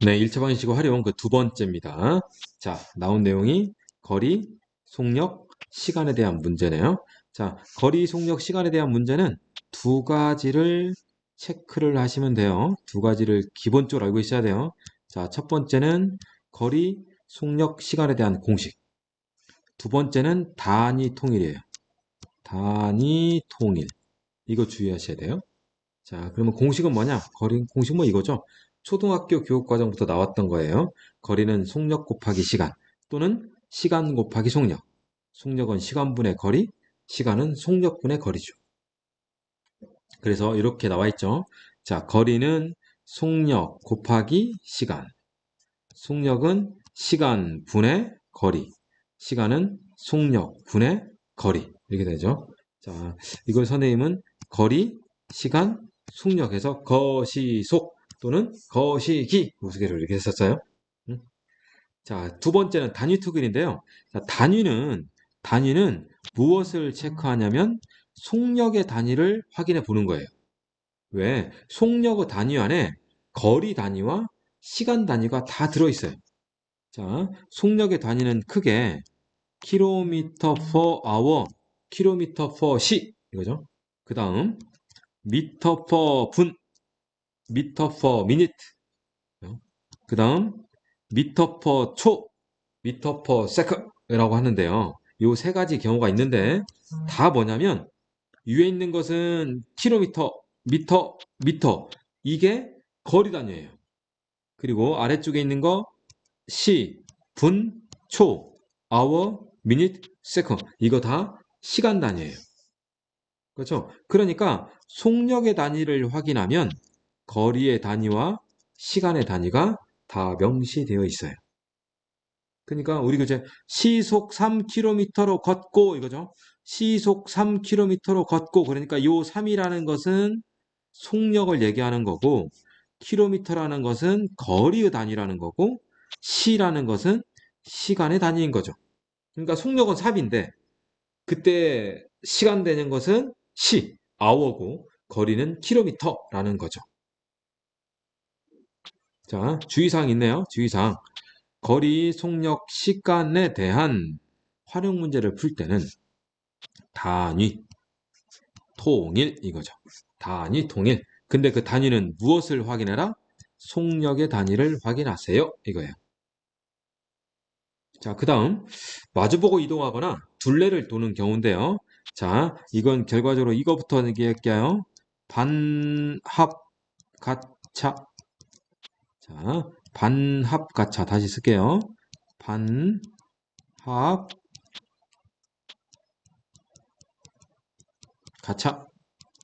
네, 1차 방정식을 활용 그 두 번째입니다. 자, 나온 내용이 거리, 속력, 시간에 대한 문제네요. 자, 거리, 속력, 시간에 대한 문제는 두 가지를 체크를 하시면 돼요. 두 가지를 기본적으로 알고 있어야 돼요. 자, 첫 번째는 거리, 속력, 시간에 대한 공식. 두 번째는 단위 통일이에요. 단위 통일. 이거 주의하셔야 돼요. 자, 그러면 공식은 뭐냐? 거리 공식 뭐 이거죠? 초등학교 교육과정부터 나왔던 거예요. 거리는 속력 곱하기 시간 또는 시간 곱하기 속력. 속력은 시간분의 거리, 시간은 속력분의 거리죠. 그래서 이렇게 나와 있죠. 자, 거리는 속력 곱하기 시간. 속력은 시간 분의 거리. 시간은 속력 분의 거리. 이렇게 되죠. 자, 이걸 선생님은 거리, 시간, 속력해서 거시속 또는 거시기 우스개로 이렇게 했었어요. 응? 자, 두 번째는 단위 투글인데요. 자, 단위는 무엇을 체크하냐면 속력의 단위를 확인해 보는 거예요. 왜? 속력의 단위 안에 거리 단위와 시간 단위가 다 들어있어요. 자, 속력의 단위는 크게 km per hour, km per 시 이거죠. 그 다음 미터 per 분, 미터 per minute. 그 다음 미터 per 초, 미터 per second이라고 하는데요. 요 세 가지 경우가 있는데 다 뭐냐면 위에 있는 것은 킬로미터, 미터 이게 거리 단위예요. 그리고 아래쪽에 있는 거 시, 분, 초, hour, minute, second 이거 다 시간 단위예요. 그렇죠? 그러니까 속력의 단위를 확인하면 거리의 단위와 시간의 단위가 다 명시되어 있어요. 그러니까 우리 이제 시속 3km로 걷고 이거죠. 시속 3km로 걷고 그러니까 요 3이라는 것은 속력을 얘기하는 거고 킬로미터라는 것은 거리의 단위라는 거고 시라는 것은 시간의 단위인 거죠. 그러니까 속력은 3인데 그때 시간 되는 것은 시, 아워고 거리는 킬로미터라는 거죠. 자, 주의사항 있네요. 주의사항. 거리, 속력, 시간에 대한 활용 문제를 풀 때는 단위, 통일 이거죠. 단위, 통일. 근데 그 단위는 무엇을 확인해라? 속력의 단위를 확인하세요. 이거예요. 자, 그 다음 마주보고 이동하거나 둘레를 도는 경우인데요. 자, 이건 결과적으로 이거부터 얘기할게요. 반합가차. 자, 반합가차 다시 쓸게요. 반합가차.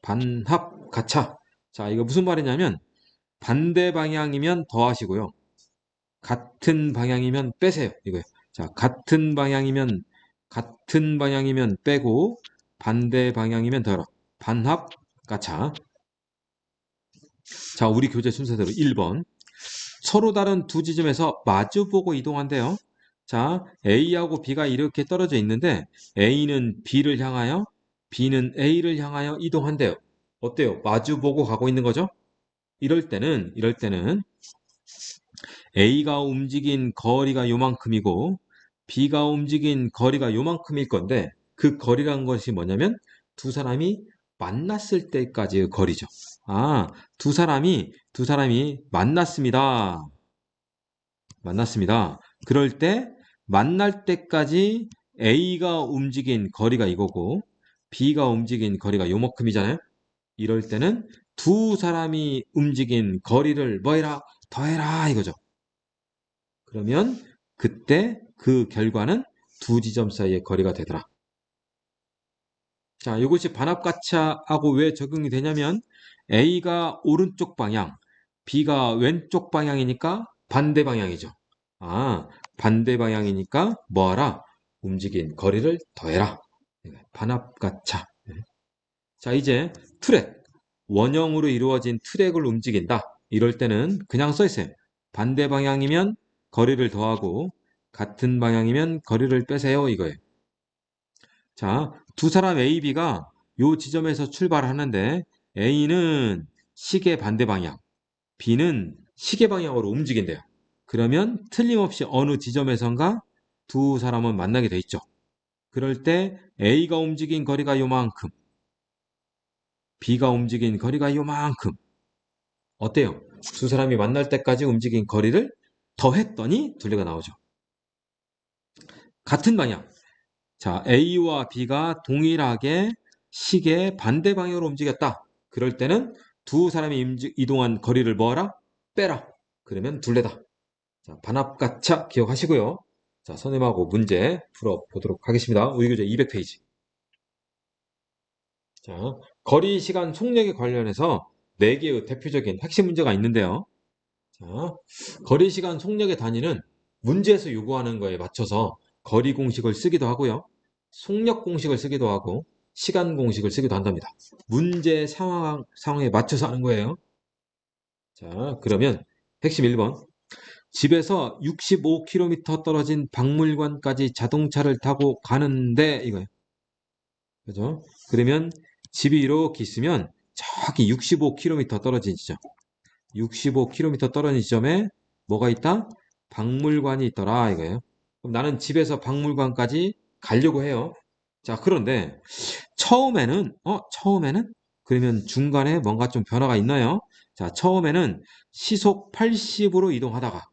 반합가차. 자, 이거 무슨 말이냐면 반대 방향이면 더하시고요. 같은 방향이면 빼세요. 이거예요. 자, 같은 방향이면 빼고 반대 방향이면 더하라. 반합 가차. 자, 우리 교재 순서대로 1번. 서로 다른 두 지점에서 마주보고 이동한대요. 자, A하고 B가 이렇게 떨어져 있는데 A는 B를 향하여 B는 A를 향하여 이동한대요. 어때요? 마주보고 가고 있는 거죠? 이럴 때는 A가 움직인 거리가 요만큼이고 B가 움직인 거리가 요만큼일 건데 그 거리란 것이 뭐냐면 두 사람이 만났을 때까지의 거리죠. 아, 두 사람이 만났습니다. 만났습니다. 그럴 때 만날 때까지 A가 움직인 거리가 이거고 B가 움직인 거리가 요만큼이잖아요. 이럴 때는 두 사람이 움직인 거리를 뭐해라? 더해라 이거죠. 그러면 그때 그 결과는 두 지점 사이의 거리가 되더라. 자, 이것이 반합가차하고 왜 적용이 되냐면 A가 오른쪽 방향, B가 왼쪽 방향이니까 반대 방향이죠. 아, 반대 방향이니까 뭐하라? 움직인 거리를 더해라. 반합가차. 자, 이제 트랙. 원형으로 이루어진 트랙을 움직인다. 이럴 때는 그냥 써 있어요. 반대 방향이면 거리를 더하고 같은 방향이면 거리를 빼세요. 이거예요. 자, 두 사람 A, B가 요 지점에서 출발하는데 A는 시계 반대 방향, B는 시계 방향으로 움직인대요. 그러면 틀림없이 어느 지점에선가 두 사람은 만나게 돼 있죠. 그럴 때 A가 움직인 거리가 요만큼, B가 움직인 거리가 요만큼. 어때요? 두 사람이 만날 때까지 움직인 거리를 더했더니 둘레가 나오죠. 같은 방향. 자, A와 B가 동일하게 시계 반대 방향으로 움직였다. 그럴 때는 두 사람이 이동한 거리를 뭐하라? 빼라. 그러면 둘레다. 자, 반합가차 기억하시고요. 자, 선생님하고 문제 풀어보도록 하겠습니다. 우리 교재 200페이지. 자, 거리, 시간, 속력에 관련해서 4개의 대표적인 핵심 문제가 있는데요. 자, 거리, 시간, 속력의 단위는 문제에서 요구하는 거에 맞춰서 거리 공식을 쓰기도 하고요. 속력 공식을 쓰기도 하고 시간 공식을 쓰기도 한답니다. 문제 상황에 맞춰서 하는 거예요. 자, 그러면 핵심 1번. 집에서 65km 떨어진 박물관까지 자동차를 타고 가는데 이거예요. 그죠? 그러면 집이 이렇게 있으면 저기 65km 떨어진 지점. 65km 떨어진 지점에 뭐가 있다? 박물관이 있더라 이거예요. 그럼 나는 집에서 박물관까지 가려고 해요. 자, 그런데 처음에는 그러면 중간에 뭔가 좀 변화가 있나요? 자, 처음에는 시속 80으로 이동하다가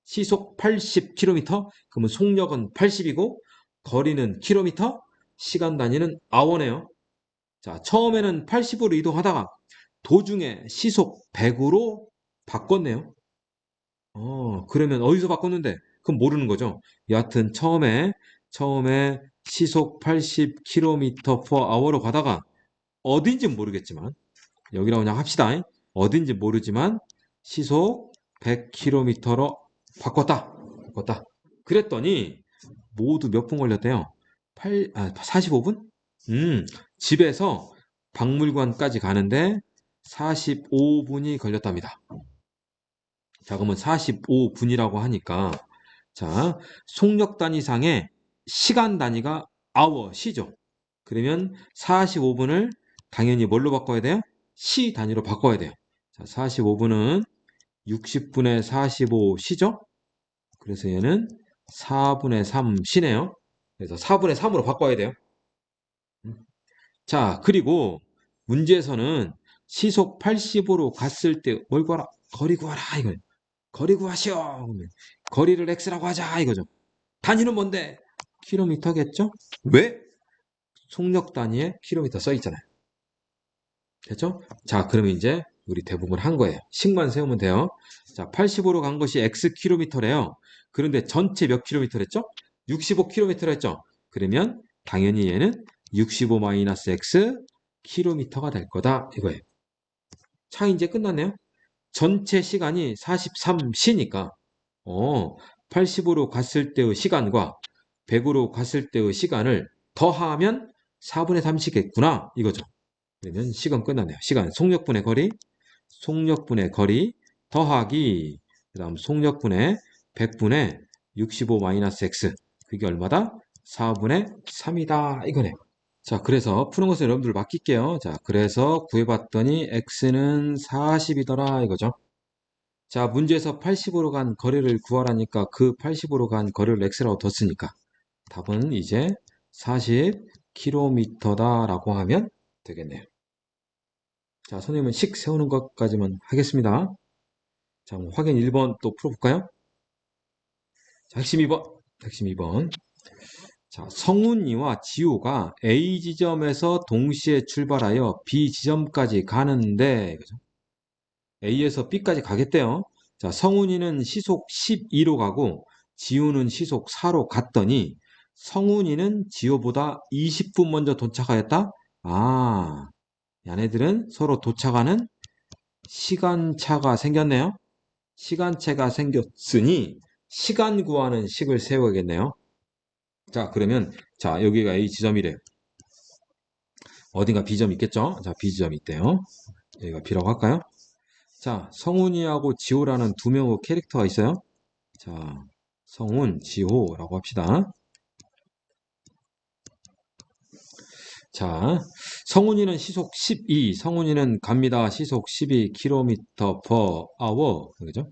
시속 80km, 그러면 속력은 80이고 거리는 킬로미터, 시간 단위는 아워네요. 자, 처음에는 80으로 이동하다가 도중에 시속 100으로 바꿨네요. 그러면 어디서 바꿨는데? 그럼 모르는 거죠. 여하튼 처음에 시속 80km per hour로 가다가 어딘지 모르겠지만 여기라고 그냥 합시다. 어딘지 모르지만 시속 100km로 바꿨다. 그랬더니 모두 몇 분 걸렸대요? 45분? 집에서 박물관까지 가는데 45분이 걸렸답니다. 자, 그러면 45분이라고 하니까 자, 속력 단위상의 시간 단위가 시죠. 그러면 45분을 당연히 뭘로 바꿔야 돼요? 시 단위로 바꿔야 돼요. 자, 45분은 60분의 45 시죠? 그래서 얘는 4분의 3 시네요. 그래서 4분의 3으로 바꿔야 돼요. 자, 그리고 문제에서는 시속 80으로 갔을 때 뭘 구하라? 거리 구하라 이거예요. 거리 구하시오. 그러면 거리를 x라고 하자 이거죠. 단위는 뭔데? 킬로미터겠죠? 왜? 속력 단위에 킬로미터 써 있잖아요. 됐죠? 자, 그러면 이제 우리 대부분 한 거예요. 식만 세우면 돼요. 자, 80으로 간 것이 x 킬로미터래요. 그런데 전체 몇 킬로미터랬죠? 65킬로미터 했죠? 그러면 당연히 얘는 65-x 킬로미터가 될 거다 이거예요. 차 이제 끝났네요. 전체 시간이 43시니까 80으로 갔을 때의 시간과 100으로 갔을 때의 시간을 더하면 4분의 3시겠구나 이거죠. 그러면 시간 끝났네요. 시간 속력분의 거리 더하기 그 다음 속력분의 100분의 65-x 그게 얼마다? 4분의 3이다 이거네요. 자, 그래서 푸는 것을 여러분들 맡길게요. 자, 그래서 구해봤더니 x는 40이더라 이거죠. 자, 문제에서 80으로 간 거리를 구하라니까 그 80으로 간 거리를 x라고 뒀으니까 답은 이제 40km다라고 하면 되겠네요. 자, 선생님은 식 세우는 것까지만 하겠습니다. 자, 확인 1번 또 풀어볼까요? 자, 핵심 2번. 자, 성훈이와 지호가 A 지점에서 동시에 출발하여 B 지점까지 가는데, 그죠? A에서 B까지 가겠대요. 자, 성훈이는 시속 12로 가고, 지호는 시속 4로 갔더니, 성훈이는 지호보다 20분 먼저 도착하였다? 얘네들은 서로 도착하는 시간차가 생겼네요. 시간차가 생겼으니 시간 구하는 식을 세워야겠네요. 자, 그러면 자, 여기가 A 지점이래요. 어딘가 B점 있겠죠? 자, B 지점이 있대요. 여기가 B라고 할까요? 자, 성훈이하고 지호라는 두 명의 캐릭터가 있어요. 자, 성훈, 지호라고 합시다. 자, 성훈이는 시속 12, 성훈이는 갑니다. 시속 12km per hour. 그죠?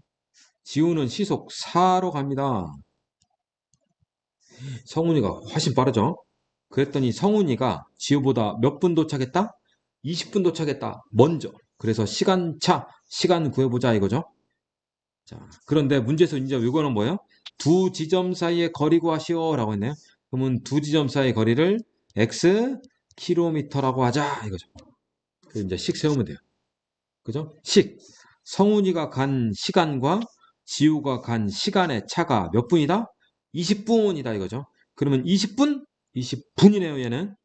지우는 시속 4로 갑니다. 성훈이가 훨씬 빠르죠? 그랬더니 성훈이가 지우보다 몇 분 도착했다? 20분 도착했다. 먼저. 그래서 시간차, 시간 구해보자 이거죠. 자, 그런데 문제에서 이제 이거는 뭐예요? 두 지점 사이의 거리 구하시오 라고 했네요. 그러면 두 지점 사이의 거리를 x 킬로미터라고 하자 이거죠. 그럼 이제 식 세우면 돼요. 그죠? 식. 성훈이가 간 시간과 지우가 간 시간의 차가 몇 분이다? 20분이다 이거죠. 그러면 20분? 20분이네요 얘는.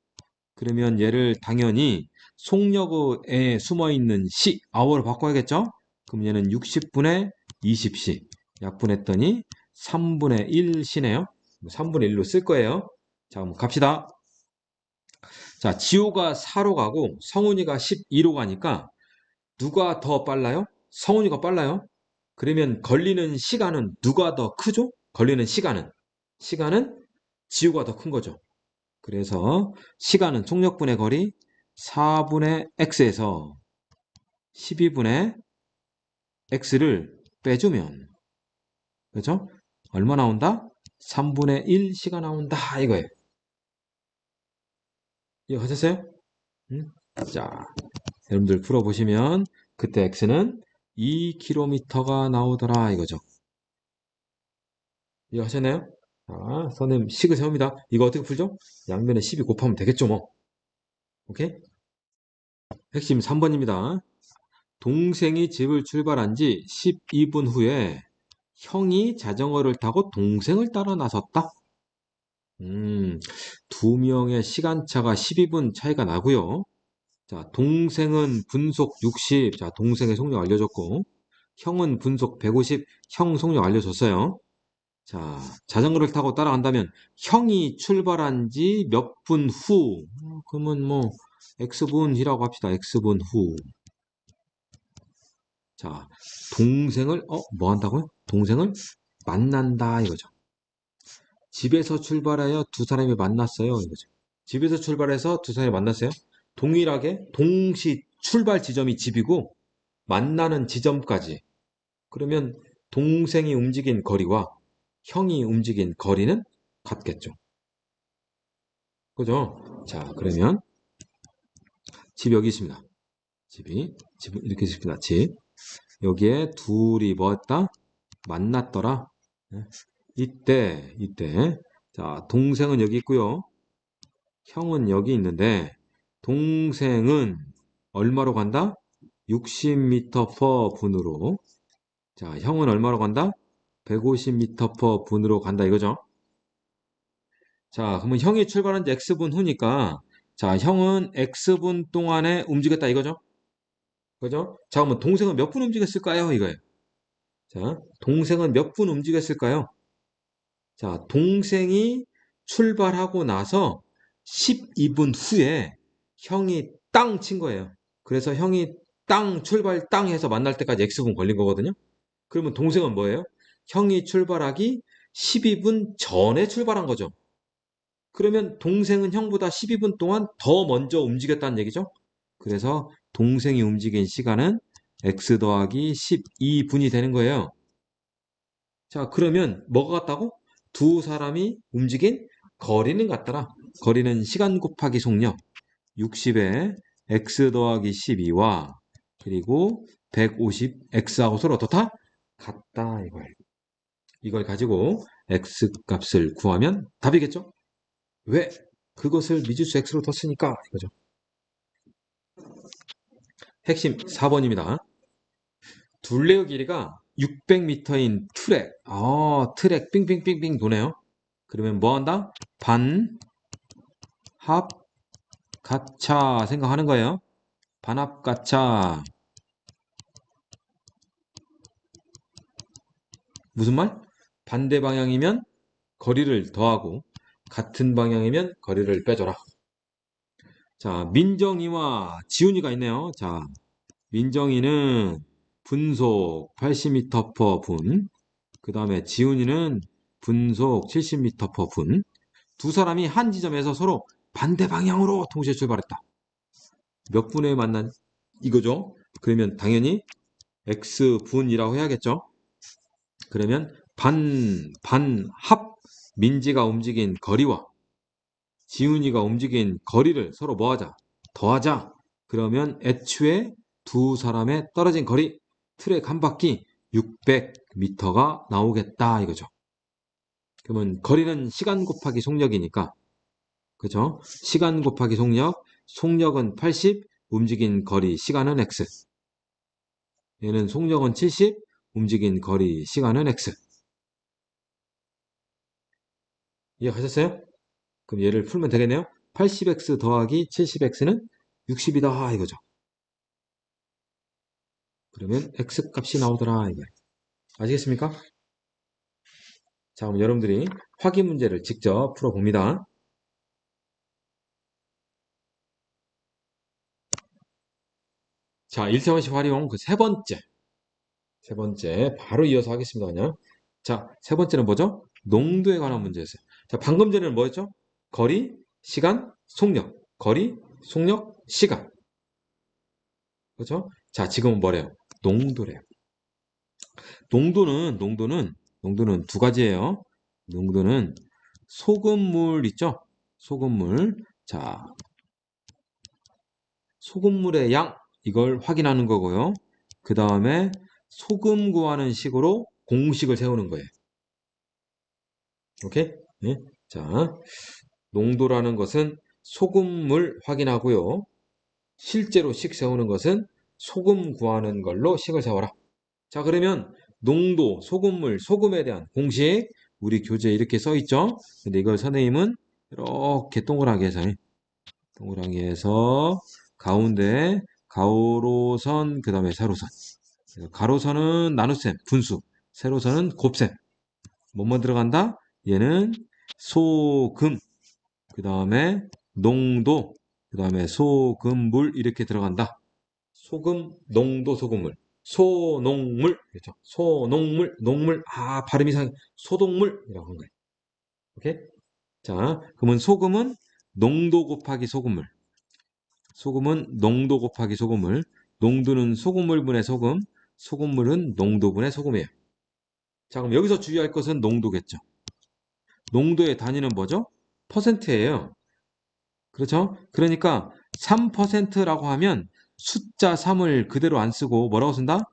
그러면 얘를 당연히 속력에 숨어있는 시, 아워로 바꿔야겠죠? 그럼 얘는 60분의 20시. 약분했더니 3분의 1시네요. 3분의 1로 쓸 거예요. 자, 그럼 갑시다. 자, 지호가 4로 가고 성훈이가 12로 가니까 누가 더 빨라요? 성훈이가 빨라요. 그러면 걸리는 시간은 누가 더 크죠? 걸리는 시간은. 시간은 지호가 더 큰 거죠. 그래서 시간은 속력분의 거리 4분의 x에서 12분의 x를 빼주면 그죠? 얼마 나온다? 3분의 1시가 나온다 이거예요. 이거 하셨어요? 응? 자, 여러분들 풀어보시면 그때 x는 2km가 나오더라 이거죠. 이거 하셨나요? 자, 선생님 식을 세웁니다. 이거 어떻게 풀죠? 양면에 12 곱하면 되겠죠 뭐. 오케이? 핵심 3번입니다. 동생이 집을 출발한 지 12분 후에 형이 자전거를 타고 동생을 따라 나섰다. 음, 두 명의 시간차가 12분 차이가 나고요. 자, 동생은 분속 60, 자, 동생의 속력 알려줬고, 형은 분속 150, 형 속력 알려줬어요. 자, 자전거를 타고 따라간다면 형이 출발한 지 몇 분 후, 그러면 뭐 X분이라고 합시다. X분 후. 자, 동생을 뭐 한다고요? 동생을 만난다 이거죠. 집에서 출발하여 두 사람이 만났어요 이거죠. 집에서 출발해서 두 사람이 만났어요. 동일하게 동시 출발 지점이 집이고 만나는 지점까지. 그러면 동생이 움직인 거리와 형이 움직인 거리는 같겠죠. 그죠? 자, 그러면 집 여기 있습니다. 집 이렇게 있습니다. 집. 여기에 둘이 뭐했다? 만났더라. 네. 이때. 자, 동생은 여기 있고요. 형은 여기 있는데, 동생은 얼마로 간다? 60m per 분으로. 자, 형은 얼마로 간다? 150m per 분으로 간다 이거죠. 자, 그러면 형이 출발한 지 X분 후니까, 자, 형은 X분 동안에 움직였다 이거죠. 그죠? 자, 그러면 동생은 몇 분 움직였을까요? 이거예요. 자, 동생은 몇 분 움직였을까요? 자, 동생이 출발하고 나서 12분 후에 형이 땅 친 거예요. 그래서 형이 땅, 출발 땅 해서 만날 때까지 X분 걸린 거거든요. 그러면 동생은 뭐예요? 형이 출발하기 12분 전에 출발한 거죠. 그러면 동생은 형보다 12분 동안 더 먼저 움직였다는 얘기죠. 그래서 동생이 움직인 시간은 x 더하기 12분이 되는 거예요. 자, 그러면 뭐가 같다고? 두 사람이 움직인 거리는 같더라. 거리는 시간 곱하기 속력 60에 x 더하기 12와 그리고 150 x하고 서로 어떻다? 같다 이걸 가지고 x 값을 구하면 답이겠죠? 왜? 그것을 미지수 x로 뒀으니까 이거죠. 핵심 4번입니다. 둘레의 길이가 600m인 트랙. 트랙 빙빙빙빙 도네요. 그러면 뭐 한다? 반, 합, 가차 생각하는 거예요. 반합, 가차. 무슨 말? 반대 방향이면 거리를 더하고 같은 방향이면 거리를 빼줘라. 자, 민정이와 지훈이가 있네요. 자, 민정이는 분속 80m per 분, 그 다음에 지훈이는 분속 70m per 분. 두 사람이 한 지점에서 서로 반대 방향으로 동시에 출발했다. 몇 분에 만난 이거죠? 그러면 당연히 x분이라고 해야겠죠? 그러면 반합 민지가 움직인 거리와 지훈이가 움직인 거리를 서로 뭐 하자? 더하자. 그러면 애초에 두 사람의 떨어진 거리 트랙 한 바퀴 600m가 나오겠다 이거죠. 그러면 거리는 시간 곱하기 속력이니까 그죠? 시간 곱하기 속력, 속력은 80, 움직인 거리 시간은 x. 얘는 속력은 70, 움직인 거리 시간은 x. 이해하셨어요? 그럼 얘를 풀면 되겠네요. 80x 더하기 70x는 60이다 이거죠. 그러면 x 값이 나오더라 이거예요. 아시겠습니까? 자, 그럼 여러분들이 확인 문제를 직접 풀어봅니다. 자, 1차원식 활용 그 세 번째 바로 이어서 하겠습니다. 그냥. 자, 세 번째는 뭐죠? 농도에 관한 문제였어요. 자, 방금 전에는 뭐였죠? 거리, 시간, 속력. 거리, 속력, 시간. 그렇죠? 자, 지금은 뭐래요? 농도래요. 농도는 두 가지예요. 농도는 소금물 있죠? 소금물. 자, 소금물의 양 이걸 확인하는 거고요. 그 다음에 소금 구하는 식으로 공식을 세우는 거예요. 오케이? 네. 자, 농도라는 것은 소금물 확인하고요. 실제로 식 세우는 것은 소금 구하는 걸로 식을 세워라. 자, 그러면 농도, 소금물, 소금에 대한 공식 우리 교재에 이렇게 써 있죠? 근데 이걸 선생님은 이렇게 동그랗게 해서 가운데 가로선 그다음에 세로선. 가로선은 나눗셈, 분수. 세로선은 곱셈. 뭐뭐 들어간다? 얘는 소금, 그 다음에 농도, 그 다음에 소금물 이렇게 들어간다. 소금, 농도, 소금물. 소농물, 그렇죠? 소농물, 농물, 발음이 이상해. 소독물이라고 한 거예요. 오케이? 자, 그러면 소금은 농도 곱하기 소금물. 소금은 농도 곱하기 소금물. 농도는 소금물분의 소금, 소금물은 농도분의 소금이에요. 자, 그럼 여기서 주의할 것은 농도겠죠. 농도의 단위는 뭐죠? 퍼센트예요. 그렇죠? 그러니까 3%라고 하면 숫자 3을 그대로 안 쓰고 뭐라고 쓴다?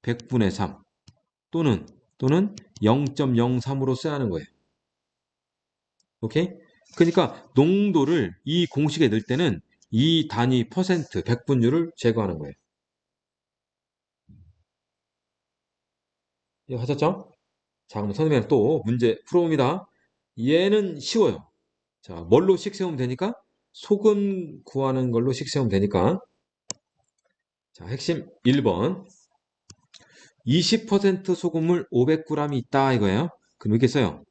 100분의 3 또는 0.03으로 써야 하는 거예요. 오케이? 그러니까 농도를 이 공식에 넣을 때는 이 단위 퍼센트 100분율을 제거하는 거예요. 이거 하셨죠? 자, 그럼 선생님이 또 문제 풀어봅니다. 얘는 쉬워요. 자, 뭘로 식 세우면 되니까? 소금 구하는 걸로 식 세우면 되니까. 자, 핵심 1번. 20% 소금물 500g이 있다 이거예요. 그럼 이렇게 써요.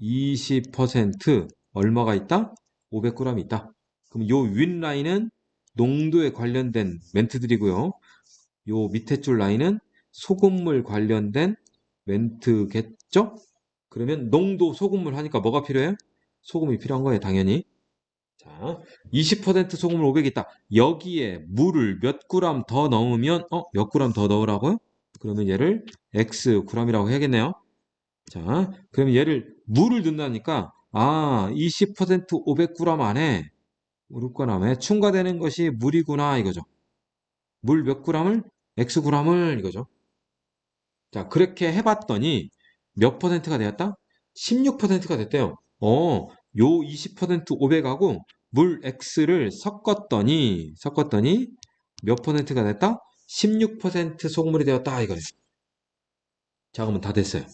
20% 얼마가 있다? 500g이 있다. 그럼 요 윗라인은 농도에 관련된 멘트들이고요. 요 밑에 줄 라인은 소금물 관련된 멘트겠죠? 그러면 농도 소금물 하니까 뭐가 필요해요? 소금이 필요한 거예요, 당연히. 자, 20% 소금물 500이 있다. 여기에 물을 몇 그램 더 넣으면 몇 그램 더 넣으라고요? 그러면 얘를 x g이라고 해야겠네요. 자, 그러면 얘를 물을 넣는다니까 20% 500g 안에 500g에 첨가되는 것이 물이구나 이거죠. 물 몇 g을? x g을 이거죠. 자, 그렇게 해봤더니 몇 퍼센트가 되었다? 16%가 됐대요. 요 20% 500하고 물 X를 섞었더니 몇 퍼센트가 됐다? 16% 소금물이 되었다 이거예요. 자, 그러면 다 됐어요.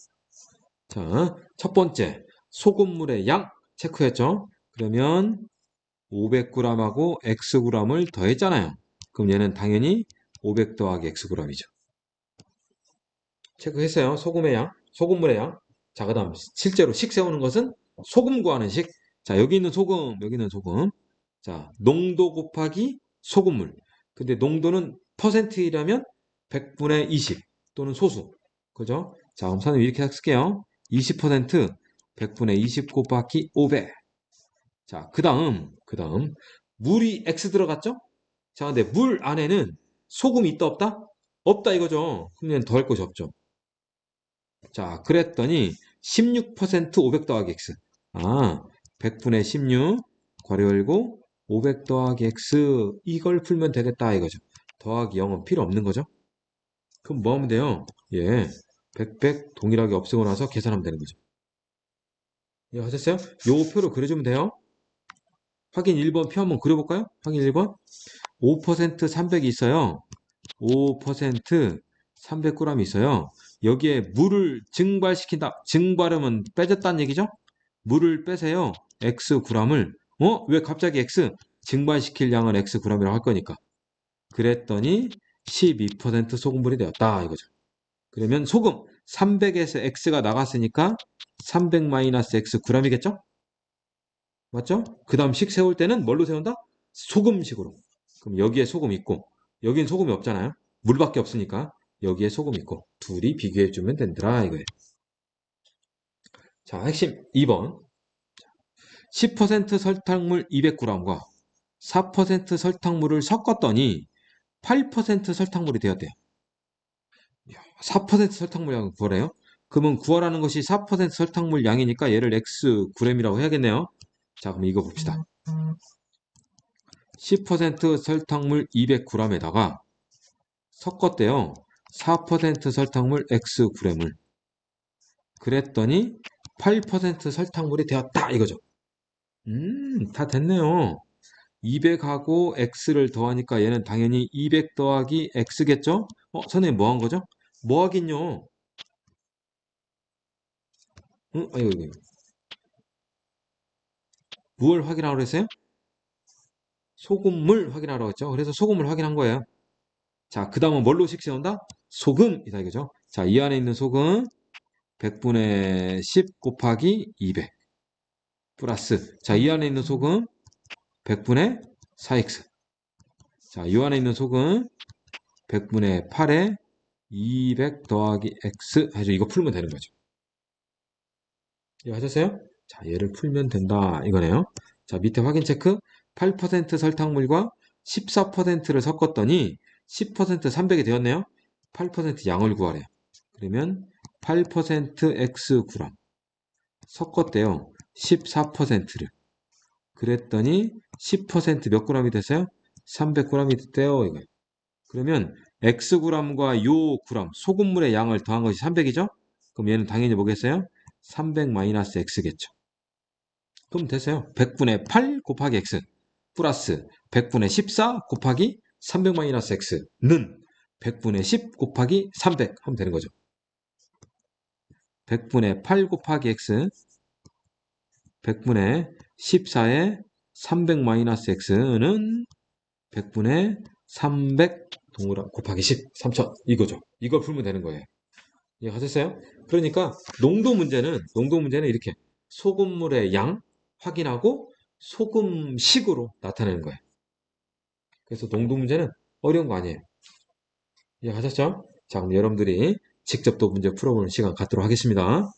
자, 첫 번째 소금물의 양 체크했죠? 그러면 500g하고 Xg을 더했잖아요. 그럼 얘는 당연히 500 더하기 Xg이죠. 체크했어요. 소금의 양, 소금물의 양. 자, 그 다음 실제로 식 세우는 것은 소금 구하는 식. 자, 여기 있는 소금, 여기 있는 소금. 자, 농도 곱하기 소금물. 근데 농도는 퍼센트이라면 100분의 20 또는 소수. 그죠? 자, 그럼 선생님 이렇게 쓸게요. 20% 100분의 20 곱하기 500. 자, 그 다음 물이 X 들어갔죠? 자, 근데 물 안에는 소금이 있다 없다? 없다 이거죠. 그러면 더할 것이 없죠. 자, 그랬더니 16% 500 더하기 x. 아, 100분의 16 괄호 열고 500 더하기 x 이걸 풀면 되겠다 이거죠. 더하기 0은 필요 없는 거죠. 그럼 뭐 하면 돼요? 예, 100 동일하게 없애고 나서 계산하면 되는 거죠. 예, 하셨어요? 요 표로 그려주면 돼요. 확인 1번 표 한번 그려볼까요? 확인 1번. 5% 300이 있어요. 5% 300g이 있어요. 여기에 물을 증발시킨다. 증발하면 빼졌다는 얘기죠? 물을 빼세요. x g을. 왜 갑자기 x? 증발시킬 양은 x g이라고 할 거니까. 그랬더니 12% 소금물이 되었다 이거죠. 그러면 소금 300에서 x가 나갔으니까 300-x g이겠죠? 맞죠? 그 다음 식 세울 때는 뭘로 세운다? 소금식으로. 그럼 여기에 소금 있고 여긴 소금이 없잖아요. 물밖에 없으니까 여기에 소금 있고 둘이 비교해주면 된다 이거예요. 자, 핵심 2번. 10% 설탕물 200g과 4% 설탕물을 섞었더니 8% 설탕물이 되었대요. 4% 설탕물 양을 구하래요. 그러면 구하라는 것이 4% 설탕물 양이니까 얘를 x g이라고 해야겠네요. 자, 그럼 이거 봅시다. 10% 설탕물 200g에다가 섞었대요. 4% 설탕물 xg을. 그랬더니 8% 설탕물이 되었다 이거죠. 다 됐네요. 200하고 x를 더하니까 얘는 당연히 200 더하기 x겠죠? 선생님 뭐 한 거죠? 뭐 하긴요? 응? 아이고, 이거. 무엇을 확인하라고 했어요? 소금물 확인하라고 했죠. 그래서 소금을 확인한 거예요. 자, 그 다음은 뭘로 식 세운다? 소금이다 이거죠. 자, 이 안에 있는 소금 100분의 10 곱하기 200 플러스 자, 이 안에 있는 소금 100분의 4x 자, 이 안에 있는 소금 100분의 8에 200 더하기 x 해서 이거 풀면 되는 거죠. 이거 하셨어요? 자, 얘를 풀면 된다 이거네요. 자, 밑에 확인 체크 8% 설탕물과 14%를 섞었더니 10% 300이 되었네요. 8% 양을 구하래요. 그러면 8% x g 섞었대요. 14%를. 그랬더니 10%몇 g이 됐어요? 300g이 됐대요. 이거. 그러면 xg과 요 g, 소금물의 양을 더한 것이 300이죠? 그럼 얘는 당연히 뭐겠어요? 300-x겠죠. 그럼 됐어요. 100분의 8 곱하기 x 플러스 100분의 14 곱하기 300-x는 100분의 10 곱하기 300 하면 되는 거죠. 100분의 8 곱하기 x 100분의 14에 300-x는 100분의 300 동그라 곱하기 10, 3000 이거죠. 이걸 풀면 되는 거예요. 이해하셨어요? 그러니까 농도 문제는 이렇게 소금물의 양 확인하고 소금식으로 나타내는 거예요. 그래서 농도 문제는 어려운 거 아니에요. 이해하셨죠? 자, 그럼 여러분들이 직접 또 문제 풀어보는 시간 갖도록 하겠습니다.